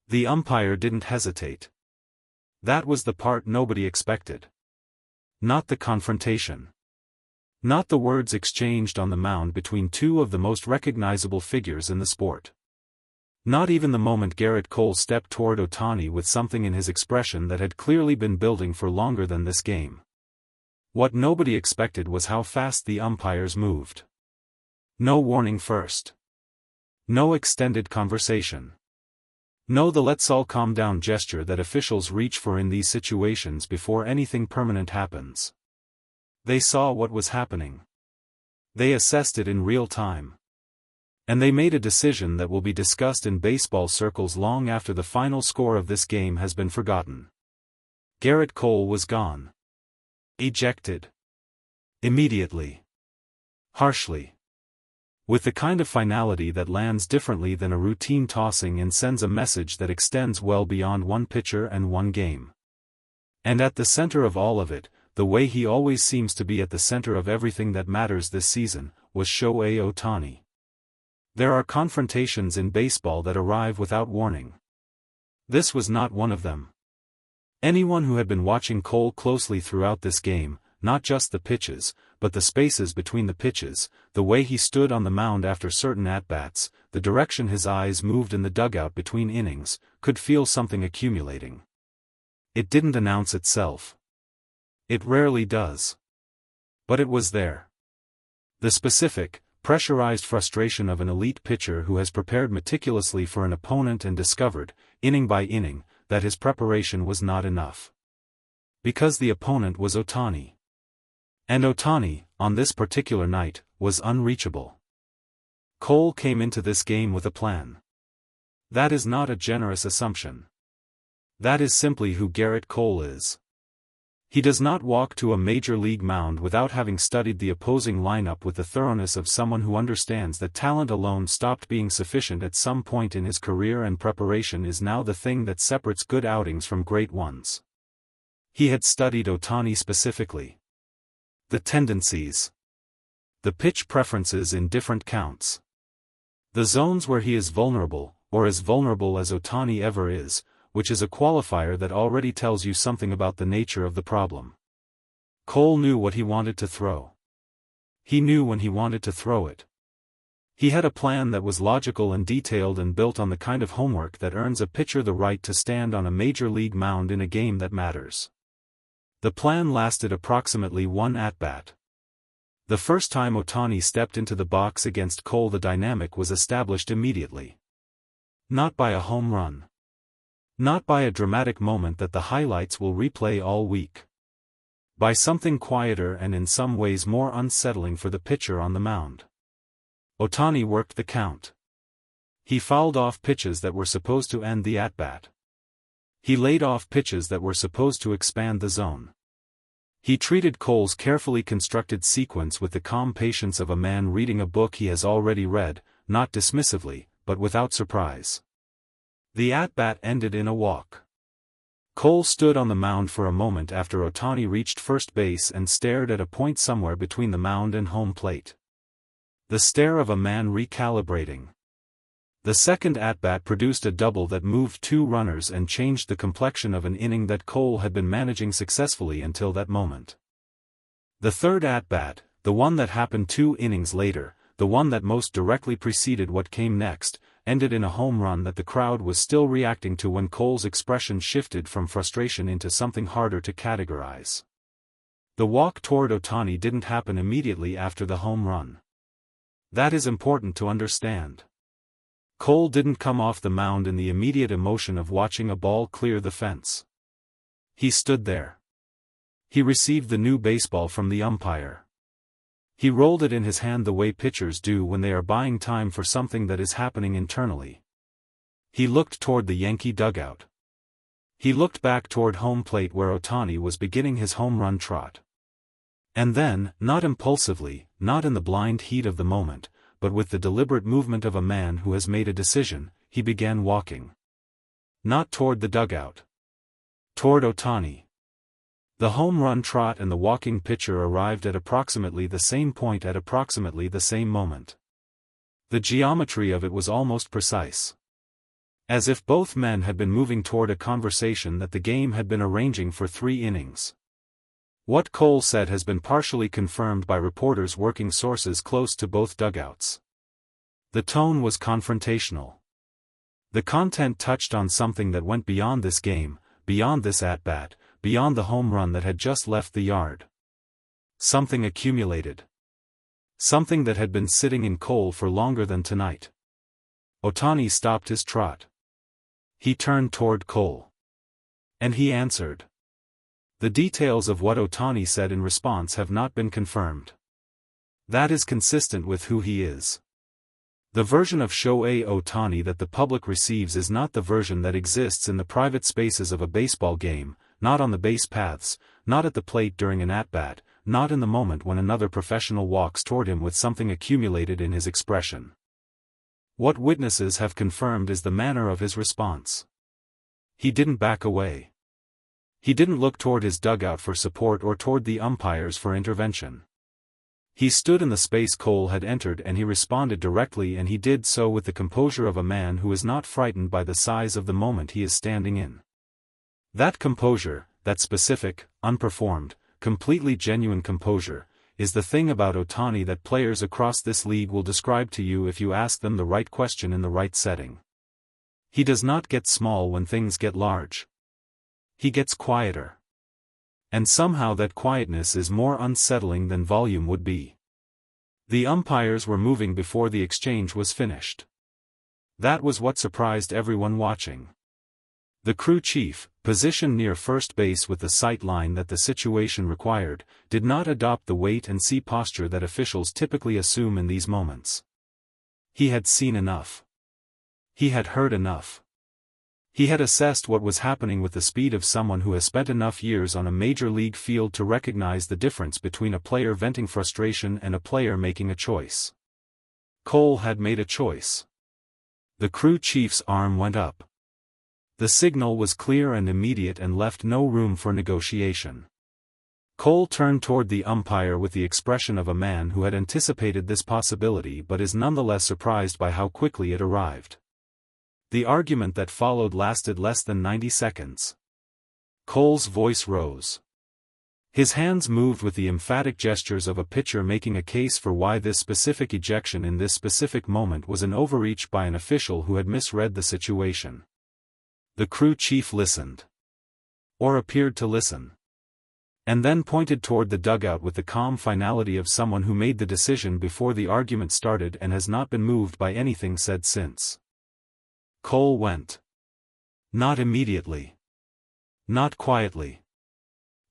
The umpire didn't hesitate. That was the part nobody expected. Not the confrontation. Not the words exchanged on the mound between two of the most recognizable figures in the sport. Not even the moment Gerrit Cole stepped toward Ohtani with something in his expression that had clearly been building for longer than this game. What nobody expected was how fast the umpires moved. No warning first. No extended conversation. No the let's all calm down gesture that officials reach for in these situations before anything permanent happens. They saw what was happening. They assessed it in real time. And they made a decision that will be discussed in baseball circles long after the final score of this game has been forgotten. Gerrit Cole was gone. Ejected. Immediately. Harshly. With the kind of finality that lands differently than a routine tossing and sends a message that extends well beyond one pitcher and one game. And at the center of all of it, the way he always seems to be at the center of everything that matters this season, was Shohei Ohtani. There are confrontations in baseball that arrive without warning. This was not one of them. Anyone who had been watching Cole closely throughout this game, not just the pitches, but the spaces between the pitches, the way he stood on the mound after certain at-bats, the direction his eyes moved in the dugout between innings, could feel something accumulating. It didn't announce itself. It rarely does. But it was there. The specific, pressurized frustration of an elite pitcher who has prepared meticulously for an opponent and discovered, inning by inning, that his preparation was not enough. Because the opponent was Ohtani. And Ohtani, on this particular night, was unreachable. Cole came into this game with a plan. That is not a generous assumption. That is simply who Gerrit Cole is. He does not walk to a major league mound without having studied the opposing lineup with the thoroughness of someone who understands that talent alone stopped being sufficient at some point in his career and preparation is now the thing that separates good outings from great ones. He had studied Ohtani specifically. The tendencies. The pitch preferences in different counts. The zones where he is vulnerable, or as vulnerable as Ohtani ever is, which is a qualifier that already tells you something about the nature of the problem. Cole knew what he wanted to throw. He knew when he wanted to throw it. He had a plan that was logical and detailed and built on the kind of homework that earns a pitcher the right to stand on a major league mound in a game that matters. The plan lasted approximately one at-bat. The first time Ohtani stepped into the box against Cole, the dynamic was established immediately. Not by a home run. Not by a dramatic moment that the highlights will replay all week. By something quieter and in some ways more unsettling for the pitcher on the mound. Ohtani worked the count. He fouled off pitches that were supposed to end the at-bat. He laid off pitches that were supposed to expand the zone. He treated Cole's carefully constructed sequence with the calm patience of a man reading a book he has already read, not dismissively, but without surprise. The at-bat ended in a walk. Cole stood on the mound for a moment after Ohtani reached first base and stared at a point somewhere between the mound and home plate. The stare of a man recalibrating. The second at-bat produced a double that moved two runners and changed the complexion of an inning that Cole had been managing successfully until that moment. The third at-bat, the one that happened 2 innings later, the one that most directly preceded what came next, ended in a home run that the crowd was still reacting to when Cole's expression shifted from frustration into something harder to categorize. The walk toward Ohtani didn't happen immediately after the home run. That is important to understand. Cole didn't come off the mound in the immediate emotion of watching a ball clear the fence. He stood there. He received the new baseball from the umpire. He rolled it in his hand the way pitchers do when they are buying time for something that is happening internally. He looked toward the Yankee dugout. He looked back toward home plate where Ohtani was beginning his home run trot. And then, not impulsively, not in the blind heat of the moment, but with the deliberate movement of a man who has made a decision, he began walking. Not toward the dugout. Toward Ohtani. The home run trot and the walking pitcher arrived at approximately the same point at approximately the same moment. The geometry of it was almost precise. As if both men had been moving toward a conversation that the game had been arranging for 3 innings. What Cole said has been partially confirmed by reporters working sources close to both dugouts. The tone was confrontational. The content touched on something that went beyond this game, beyond this at-bat, beyond the home run that had just left the yard. Something accumulated. Something that had been sitting in Cole for longer than tonight. Ohtani stopped his trot. He turned toward Cole. And he answered. The details of what Ohtani said in response have not been confirmed. That is consistent with who he is. The version of Shohei Ohtani that the public receives is not the version that exists in the private spaces of a baseball game, not on the base paths, not at the plate during an at-bat, not in the moment when another professional walks toward him with something accumulated in his expression. What witnesses have confirmed is the manner of his response. He didn't back away. He didn't look toward his dugout for support or toward the umpires for intervention. He stood in the space Cole had entered and he responded directly, and he did so with the composure of a man who is not frightened by the size of the moment he is standing in. That composure, that specific, unperformed, completely genuine composure, is the thing about Ohtani that players across this league will describe to you if you ask them the right question in the right setting. He does not get small when things get large. He gets quieter. And somehow that quietness is more unsettling than volume would be. The umpires were moving before the exchange was finished. That was what surprised everyone watching. The crew chief, positioned near first base with the sight line that the situation required, did not adopt the wait-and-see posture that officials typically assume in these moments. He had seen enough. He had heard enough. He had assessed what was happening with the speed of someone who has spent enough years on a major league field to recognize the difference between a player venting frustration and a player making a choice. Cole had made a choice. The crew chief's arm went up. The signal was clear and immediate and left no room for negotiation. Cole turned toward the umpire with the expression of a man who had anticipated this possibility but is nonetheless surprised by how quickly it arrived. The argument that followed lasted less than 90 seconds. Cole's voice rose. His hands moved with the emphatic gestures of a pitcher making a case for why this specific ejection in this specific moment was an overreach by an official who had misread the situation. The crew chief listened. Or appeared to listen. And then pointed toward the dugout with the calm finality of someone who made the decision before the argument started and has not been moved by anything said since. Cole went. Not immediately. Not quietly.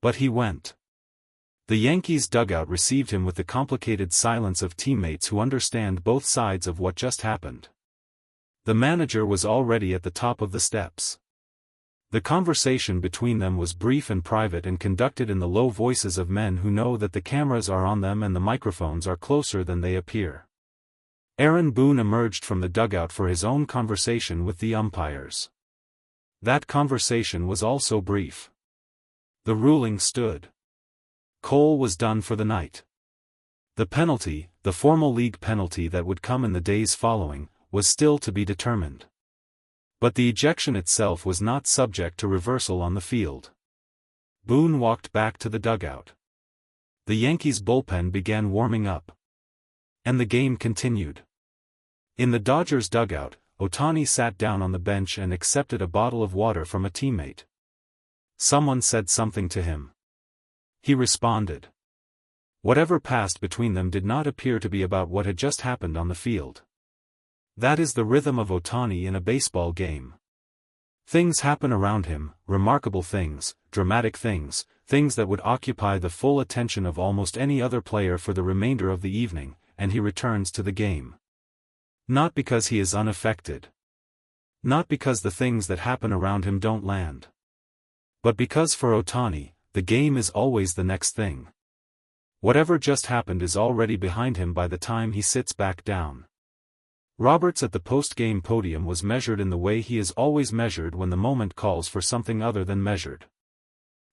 But he went. The Yankees dugout received him with the complicated silence of teammates who understand both sides of what just happened. The manager was already at the top of the steps. The conversation between them was brief and private and conducted in the low voices of men who know that the cameras are on them and the microphones are closer than they appear. Aaron Boone emerged from the dugout for his own conversation with the umpires. That conversation was also brief. The ruling stood. Cole was done for the night. The penalty, the formal league penalty that would come in the days following, was still to be determined. But the ejection itself was not subject to reversal on the field. Boone walked back to the dugout. The Yankees bullpen began warming up. And the game continued. In the Dodgers dugout, Ohtani sat down on the bench and accepted a bottle of water from a teammate. Someone said something to him. He responded. Whatever passed between them did not appear to be about what had just happened on the field. That is the rhythm of Ohtani in a baseball game. Things happen around him, remarkable things, dramatic things, things that would occupy the full attention of almost any other player for the remainder of the evening, and he returns to the game. Not because he is unaffected. Not because the things that happen around him don't land. But because for Ohtani, the game is always the next thing. Whatever just happened is already behind him by the time he sits back down. Roberts at the post-game podium was measured in the way he is always measured when the moment calls for something other than measured.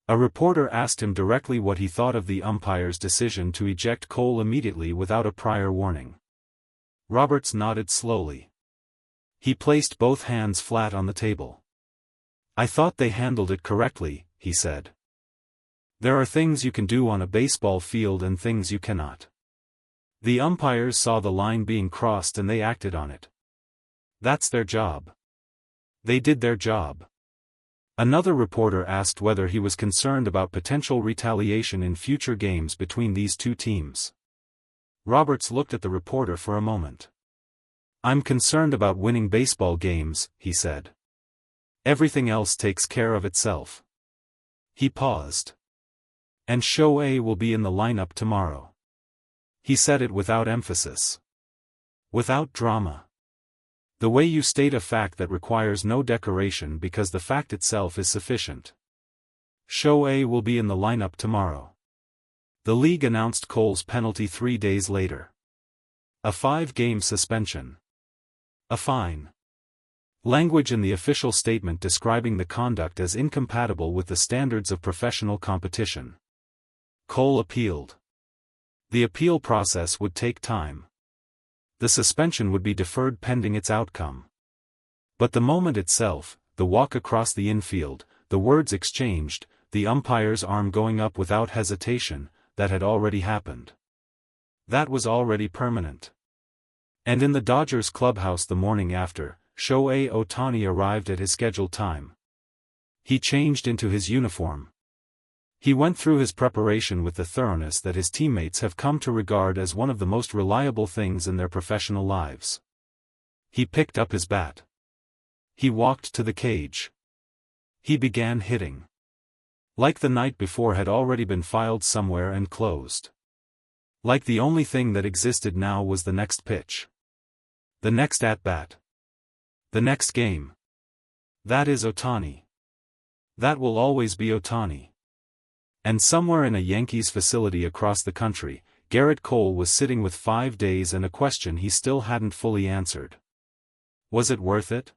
A reporter asked him directly what he thought of the umpire's decision to eject Cole immediately without a prior warning. Roberts nodded slowly. He placed both hands flat on the table. "I thought they handled it correctly," he said. "There are things you can do on a baseball field and things you cannot. The umpires saw the line being crossed and they acted on it. That's their job. They did their job." Another reporter asked whether he was concerned about potential retaliation in future games between these two teams. Roberts looked at the reporter for a moment. "I'm concerned about winning baseball games," he said. "Everything else takes care of itself." He paused. "And Shohei will be in the lineup tomorrow." He said it without emphasis. Without drama. The way you state a fact that requires no decoration because the fact itself is sufficient. Shohei will be in the lineup tomorrow. The league announced Cole's penalty 3 days later. A 5-game suspension. A fine. Language in the official statement describing the conduct as incompatible with the standards of professional competition. Cole appealed. The appeal process would take time. The suspension would be deferred pending its outcome. But the moment itself, the walk across the infield, the words exchanged, the umpire's arm going up without hesitation, that had already happened. That was already permanent. And in the Dodgers clubhouse the morning after, Shohei Ohtani arrived at his scheduled time. He changed into his uniform. He went through his preparation with the thoroughness that his teammates have come to regard as one of the most reliable things in their professional lives. He picked up his bat. He walked to the cage. He began hitting. Like the night before had already been filed somewhere and closed. Like the only thing that existed now was the next pitch. The next at-bat. The next game. That is Ohtani. That will always be Ohtani. And somewhere in a Yankees facility across the country, Gerrit Cole was sitting with 5 days and a question he still hadn't fully answered. Was it worth it?